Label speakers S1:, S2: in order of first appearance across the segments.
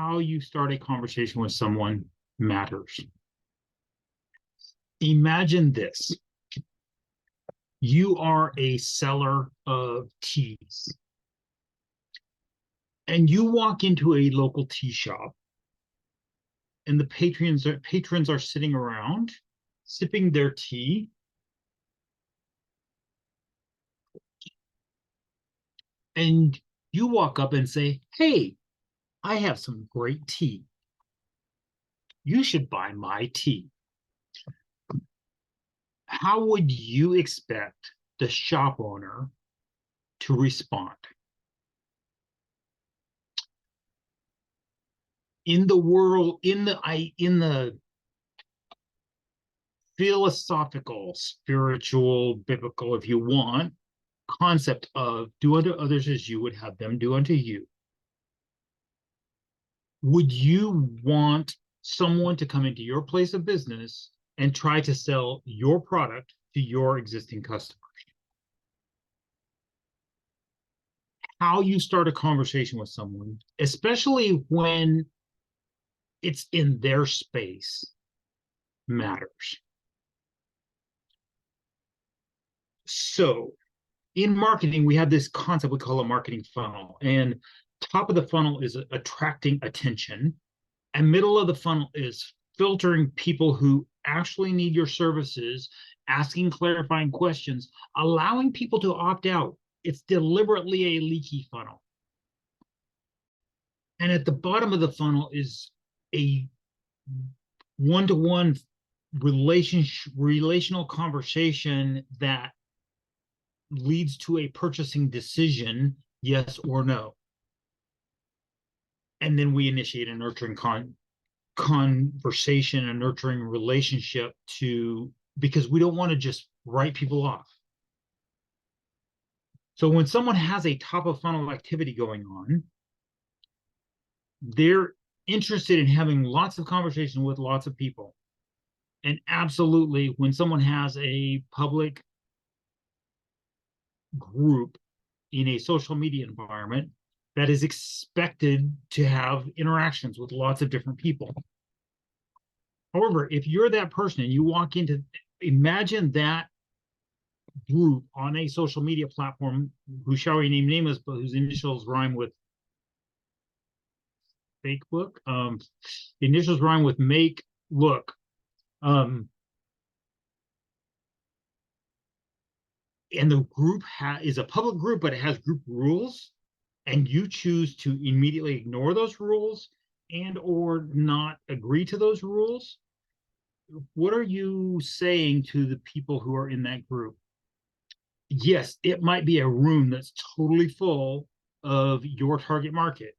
S1: how you start a conversation with someone matters. Imagine this. You are a seller of teas, and you walk into a local tea shop, and the patrons are sitting around sipping their tea. And you walk up and say, "Hey, I have some great tea. You should buy my tea." How would you expect the shop owner to respond? In the world, in the philosophical, spiritual, biblical, if you want, concept of do unto others as you would have them do unto you, would you want someone to come into your place of business and try to sell your product to your existing customers? How you start a conversation with someone, especially when it's in their space, matters. So in marketing, we have this concept we call a marketing funnel. And top of the funnel is attracting attention. And middle of the funnel is filtering people who actually need your services, asking clarifying questions, allowing people to opt out. It's deliberately a leaky funnel. And at the bottom of the funnel is a one-to-one relational conversation that leads to a purchasing decision, yes or no. And then we initiate a nurturing conversation, a nurturing relationship because we don't want to just write people off. So when someone has a top of funnel activity going on, they're interested in having lots of conversation with lots of people. And absolutely, when someone has a public group in a social media environment, that is expected to have interactions with lots of different people. However, if you're that person and you walk into, imagine that group on a social media platform who shall remain nameless, but whose initials rhyme with fake book. The initials rhyme with make look. And the group is a public group, but it has group rules, and you choose to immediately ignore those rules and or not agree to those rules. What are you saying to the people who are in that group? Yes, it might be a room that's totally full of your target market.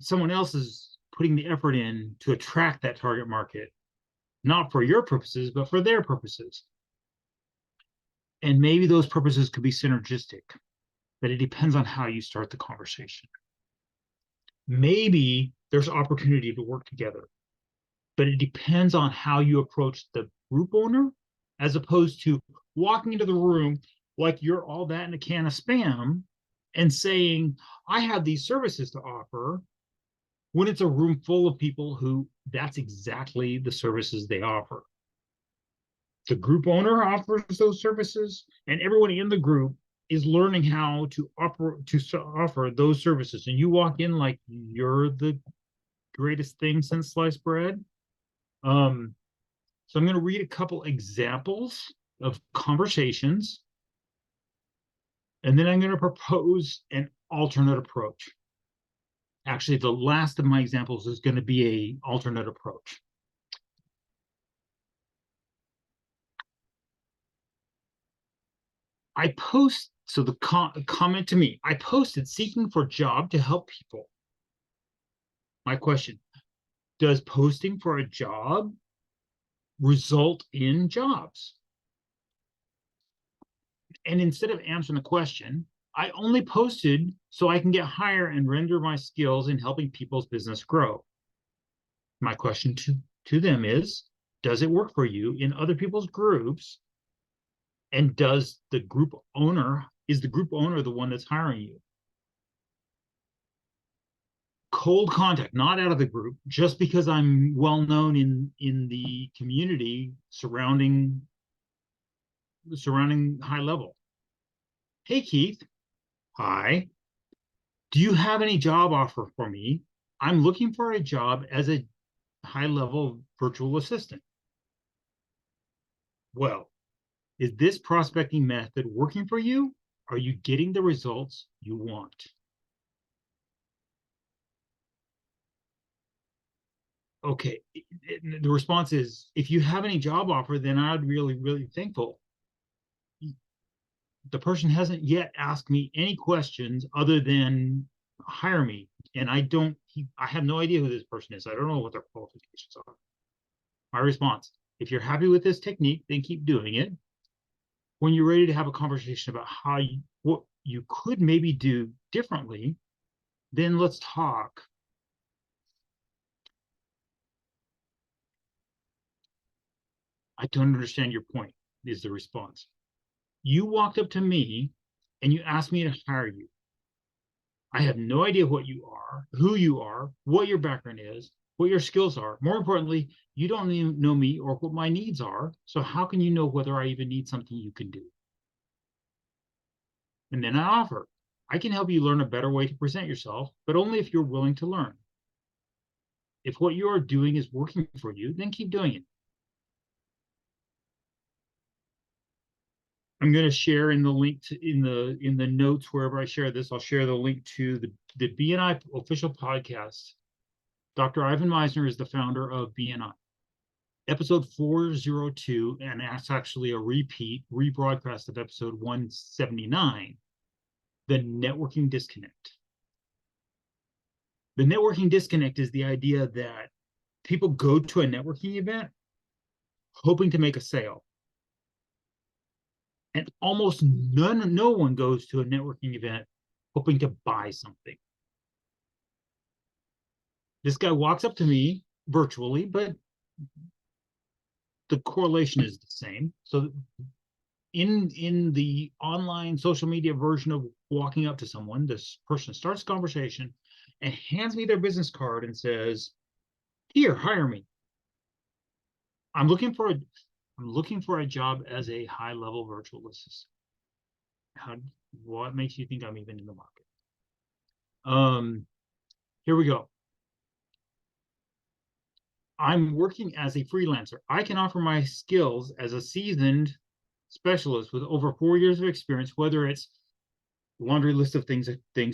S1: Someone else is putting the effort in to attract that target market, not for your purposes, but for their purposes. And maybe those purposes could be synergistic, but it depends on how you start the conversation. Maybe there's opportunity to work together, but it depends on how you approach the group owner, as opposed to walking into the room like you're all that in a can of spam and saying, I have these services to offer, when it's a room full of people who that's exactly the services they offer. The group owner offers those services, and everyone in the group is learning how to offer those services. And you walk in like you're the greatest thing since sliced bread. So I'm going to read a couple examples of conversations, and then I'm going to propose an alternate approach. Actually, the last of my examples is going to be an alternate approach. So the comment to me, I posted seeking for job to help people. My question, does posting for a job result in jobs? And instead of answering the question, I only posted so I can get hired and render my skills in helping people's business grow. My question to them is, does it work for you in other people's groups? And is the group owner the one that's hiring you? cold contact, not out of the group, just because I'm well known in the community surrounding high level. Hey Keith, hi. Do you have any job offer for me? I'm looking for a job as a high level virtual assistant. Well, is this prospecting method working for you? Are you getting the results you want? Okay, the response is, if you have any job offer, then I'd really, really thankful. The person hasn't yet asked me any questions other than hire me. And I have no idea who this person is. I don't know what their qualifications are. My response, if you're happy with this technique, then keep doing it. When you're ready to have a conversation about what you could maybe do differently, then let's talk. I don't understand your point, is the response. You walked up to me and you asked me to hire you. I have no idea what you are, who you are, what your background is, what your skills are. More importantly, you don't even know me or what my needs are. So how can you know whether I even need something you can do? And then I offer, I can help you learn a better way to present yourself, but only if you're willing to learn. If what you are doing is working for you, then keep doing it. I'm going to share in the link in the notes wherever I share this. I'll share the link to the BNI official podcast. Dr. Ivan Meisner is the founder of BNI. Episode 402, and that's actually a rebroadcast of episode 179, the networking disconnect. The networking disconnect is the idea that people go to a networking event hoping to make a sale. And almost no one goes to a networking event hoping to buy something. This guy walks up to me virtually, but the correlation is the same. So in the online social media version of walking up to someone, this person starts a conversation and hands me their business card and says, "Here, hire me. I'm looking for a job as a high-level virtual assistant." What makes you think I'm even in the market? Here we go. I'm working as a freelancer. I can offer my skills as a seasoned specialist with over 4 years of experience, whether it's laundry list of things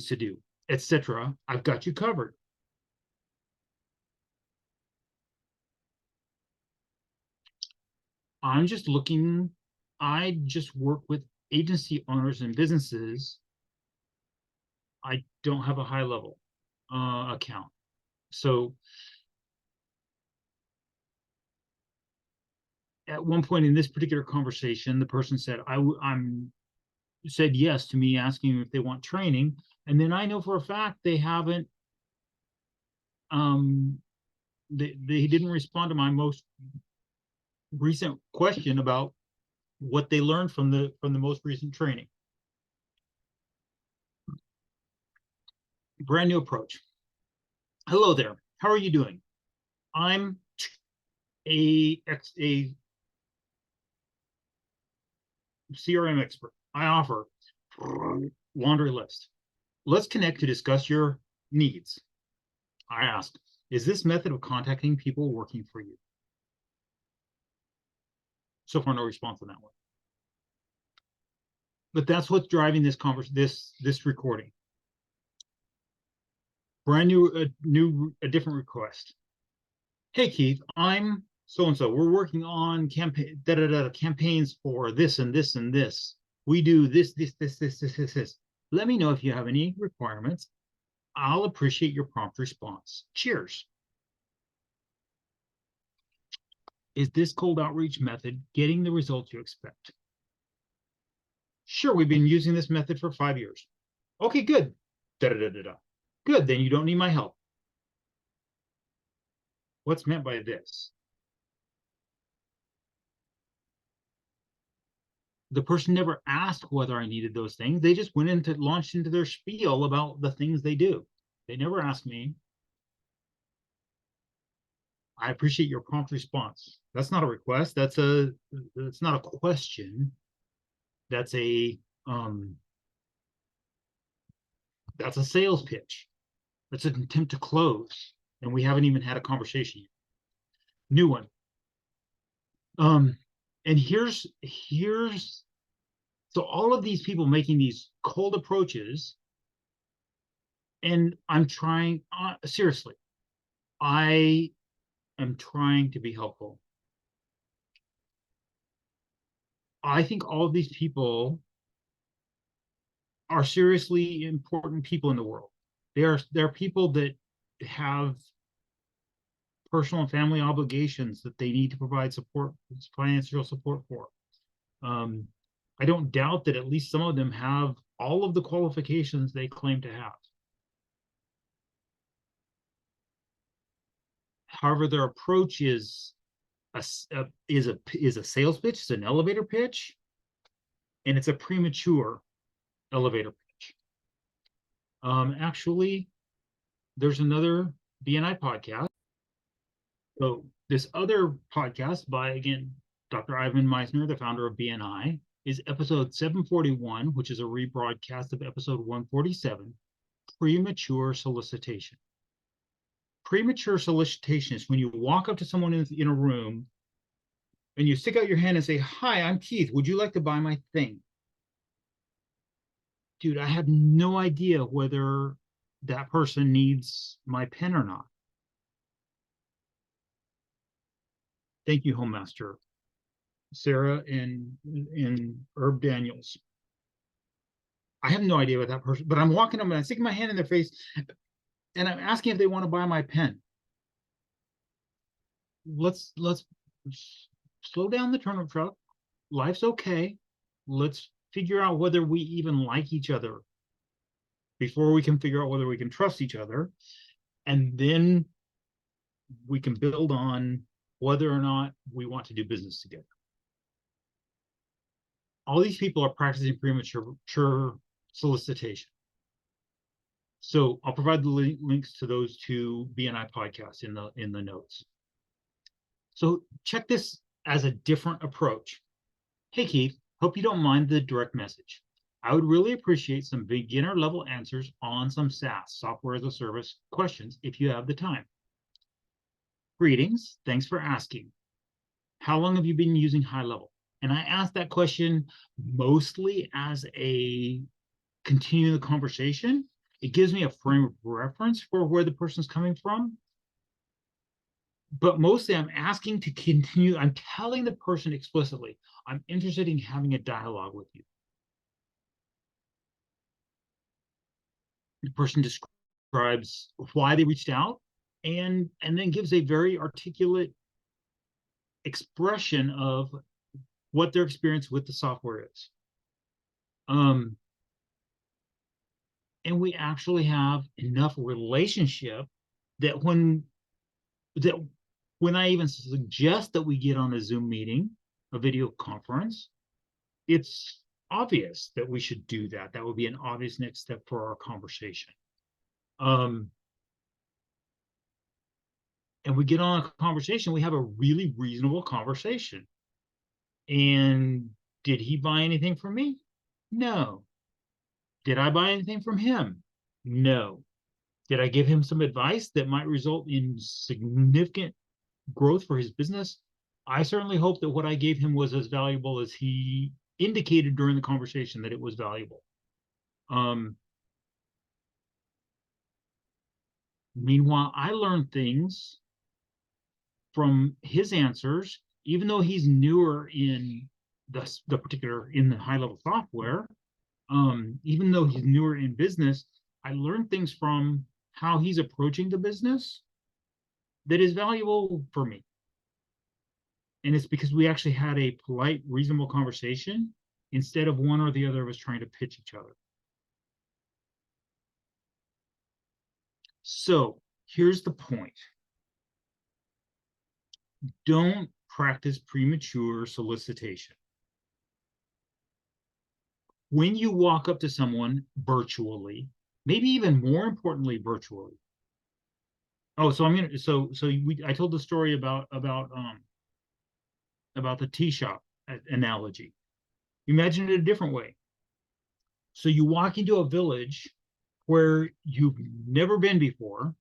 S1: to do, etc. I've got you covered. I just work with agency owners and businesses. I don't have a high level account. So at one point in this particular conversation, the person said, I'm said yes to me asking if they want training. And then I know for a fact they haven't, they didn't respond to my most recent question about what they learned from the most recent training. Brand new approach. Hello there. How are you doing? I'm a CRM expert. I offer laundry list. Let's connect to discuss your needs. I ask, is this method of contacting people working for you? So far, no response on that one. But that's what's driving this this recording. Brand new, a different request. Hey Keith, I'm so and so. We're working on campaigns for this and this and this. We do this. Let me know if you have any requirements. I'll appreciate your prompt response. Cheers. Is this cold outreach method getting the results you expect? Sure, we've been using this method for 5 years. Okay, good. Good, then you don't need my help. What's meant by this? The person never asked whether I needed those things. They just launched into their spiel about the things they do. They never asked me. I appreciate your prompt response. That's not a request. That's not a question. That's um that's a sales pitch. That's an attempt to close. And we haven't even had a conversation yet. New one. And here's so all of these people making these cold approaches, and I'm trying seriously, I am trying to be helpful. I think all of these people are seriously important people in the world. They're people that have personal and family obligations that they need to provide support, financial support for. Um, I don't doubt that at least some of them have all of the qualifications they claim to have. However, their approach is a sales pitch, it's an elevator pitch, and it's a premature elevator pitch. Actually, there's another BNI podcast. So this other podcast by, again, Dr. Ivan Meisner, the founder of BNI, is episode 741, which is a rebroadcast of episode 147, premature solicitation. Premature solicitation is when you walk up to someone in a room and you stick out your hand and say, "Hi, I'm Keith. Would you like to buy my thing?" Dude, I have no idea whether that person needs my pen or not. Thank you, Home Master Sarah and Herb Daniels. I have no idea about that person, but I'm walking them and I'm sticking my hand in their face and I'm asking if they want to buy my pen. Let's slow down the turnip truck. Life's okay. Let's figure out whether we even like each other before we can figure out whether we can trust each other. And then we can build on whether or not we want to do business together. All these people are practicing premature solicitation. So I'll provide the links to those two BNI podcasts in the notes. So check this as a different approach. Hey, Keith, hope you don't mind the direct message. I would really appreciate some beginner level answers on some SaaS, software as a service questions if you have the time. Greetings, thanks for asking. How long have you been using high level? And I asked that question mostly as a continue the conversation. It gives me a frame of reference for where the person's coming from. But mostly I'm asking to continue. I'm telling the person explicitly, I'm interested in having a dialogue with you. The person describes why they reached out and then gives a very articulate expression of what their experience with the software is. And we actually have enough relationship that when I even suggest that we get on a Zoom meeting, a video conference, it's obvious that we should do that. That would be an obvious next step for our conversation. And we get on a conversation, we have a really reasonable conversation. And did he buy anything from me? No. Did I buy anything from him? No. Did I give him some advice that might result in significant growth for his business? I certainly hope that what I gave him was as valuable as he indicated during the conversation that it was valuable. Meanwhile, I learned things from his answers, even though he's newer in the particular, in the high level software, even though he's newer in business, I learned things from how he's approaching the business that is valuable for me. And it's because we actually had a polite, reasonable conversation instead of one or the other of us trying to pitch each other. So here's the point. Don't practice premature solicitation. When you walk up to someone virtually, maybe even more importantly, virtually, Oh, so I'm gonna I told the story about the tea shop analogy. Imagine it a different way. So you walk into a village where you've never been before,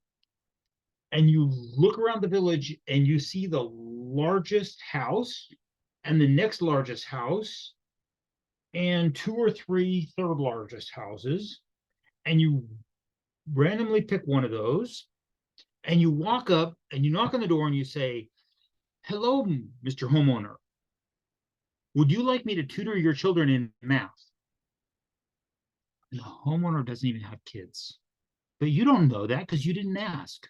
S1: and you look around the village and you see the largest house and the next largest house and two or three third largest houses, and you randomly pick one of those and you walk up and you knock on the door and you say, "Hello, Mr. Homeowner. Would you like me to tutor your children in math?" And the homeowner doesn't even have kids. But you don't know that because you didn't ask.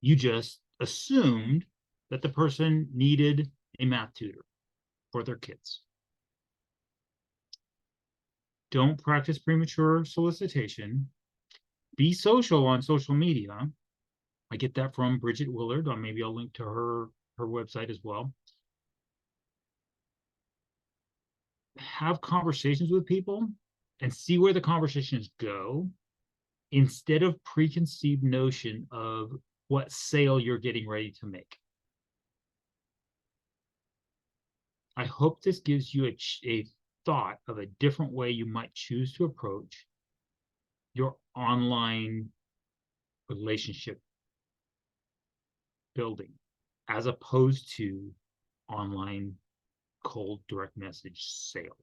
S1: You just assumed that the person needed a math tutor for their kids. Don't practice premature solicitation. Be social on social media. I get that from Bridget Willard. Maybe I'll link to her website as well. Have conversations with people and see where the conversations go instead of preconceived notion of what sale you're getting ready to make. I hope this gives you a thought of a different way you might choose to approach your online relationship building as opposed to online cold direct message sales.